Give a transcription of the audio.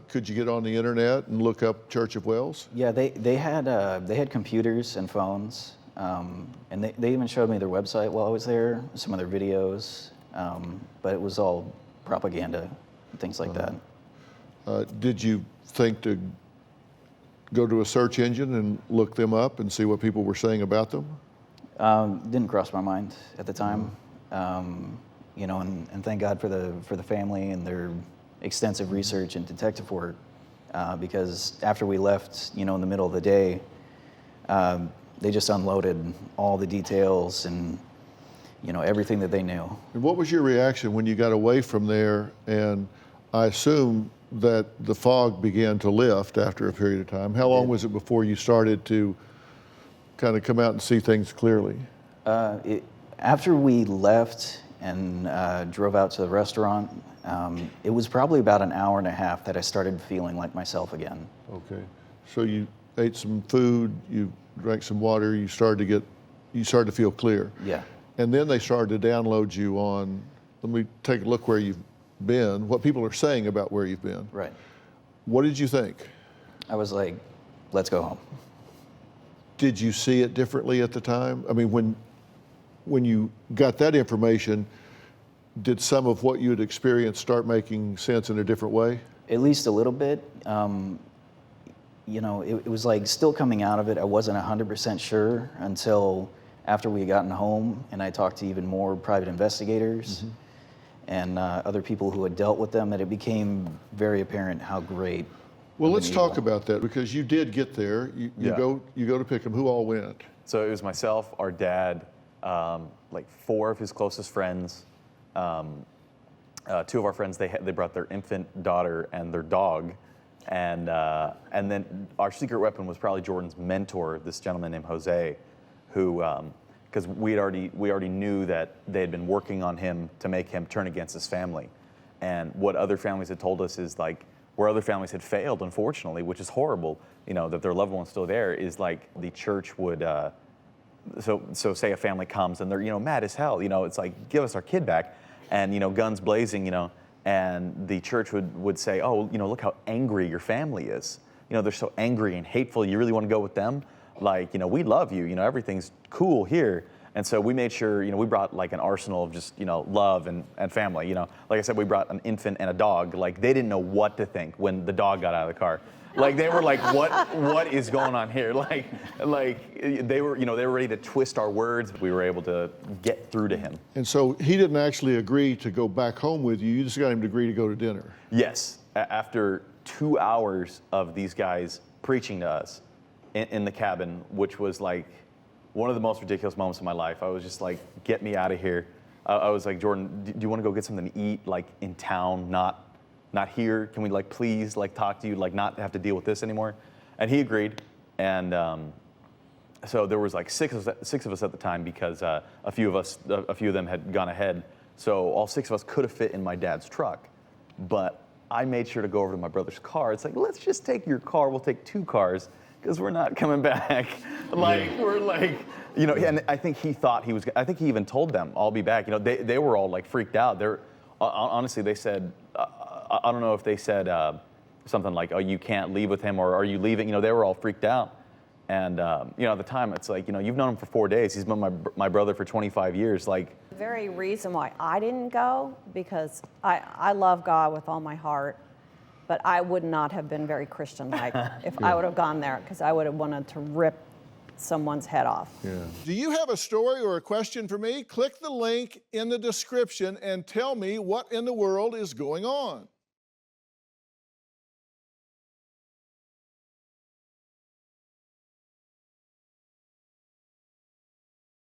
Could you get on the internet and look up Church of Wells? Yeah, they had computers and phones, and they even showed me their website while I was there, some of their videos, but it was all propaganda, things like that. Did you think to go to a search engine and look them up and see what people were saying about them? Didn't cross my mind at the time, you know, and thank God for the family and their extensive research and detective work, because after we left, you know, in the middle of the day, they just unloaded all the details and, you know, everything that they knew. And what was your reaction when you got away from there? And I assume that the fog began to lift after a period of time. How long was it before you started to kind of come out and see things clearly? After we left and drove out to the restaurant, it was probably about an hour and a half that I started feeling like myself again. Okay. So you ate some food, you drank some water, you started to feel clear. Yeah. And then they started to download you on, let me take a look where you've been, what people are saying about where you've been. Right. What did you think? I was like, let's go home. Did you see it differently at the time? I mean, when you got that information, did some of what you had experienced start making sense in a different way? At least a little bit. You know, it was like still coming out of it. I wasn't 100% sure until after we had gotten home and I talked to even more private investigators and other people who had dealt with them, that it became very apparent how great. Well, let's talk about that, because you did get there. You go to pick them. Who all went? So it was myself, our dad, like 4 of his closest friends. 2 of our friends, they brought their infant daughter and their dog, and then our secret weapon was probably Jordan's mentor, this gentleman named Jose, who, because we already knew that they had been working on him to make him turn against his family, and what other families had told us is like where other families had failed, unfortunately, which is horrible, you know, that their loved one's still there, is like the church would. So say a family comes and they're, you know, mad as hell, you know, it's like, give us our kid back, and, you know, guns blazing, you know, and the church would say, oh, you know, look how angry your family is. You know, they're so angry and hateful, you really want to go with them? Like, you know, we love you, you know, everything's cool here. And so we made sure, you know, we brought like an arsenal of just, you know, love and family, you know. Like I said, we brought an infant and a dog. Like, they didn't know what to think when the dog got out of the car. Like, they were like, what is going on here? Like they were, you know, they were ready to twist our words. We were able to get through to him. And so he didn't actually agree to go back home with you. You just got him to agree to go to dinner. Yes. After 2 hours of these guys preaching to us in the cabin, which was like one of the most ridiculous moments of my life. I was just like, get me out of here. I was like, Jordan, do you want to go get something to eat, like in town, not here? Can we like please like talk to you, like not have to deal with this anymore? And he agreed. And so there was like six of us at the time, because a few of them had gone ahead. So all 6 of us could have fit in my dad's truck. But I made sure to go over to my brother's car. It's like, let's just take your car. We'll take 2 cars, because we're not coming back. Like, we're like, you know, and I think he thought he was, I think he even told them, I'll be back. You know, they were all like freaked out. They're, honestly, they said, I don't know if they said something like, oh, you can't leave with him, or are you leaving? You know, they were all freaked out. And, you know, at the time, it's like, you know, you've known him for 4 days. He's been my brother for 25 years. Like, The very reason why I didn't go, because I love God with all my heart, but I would not have been very Christian-like if I would have gone there, because I would have wanted to rip someone's head off. Yeah. Do you have a story or a question for me? Click the link in the description and tell me what in the world is going on.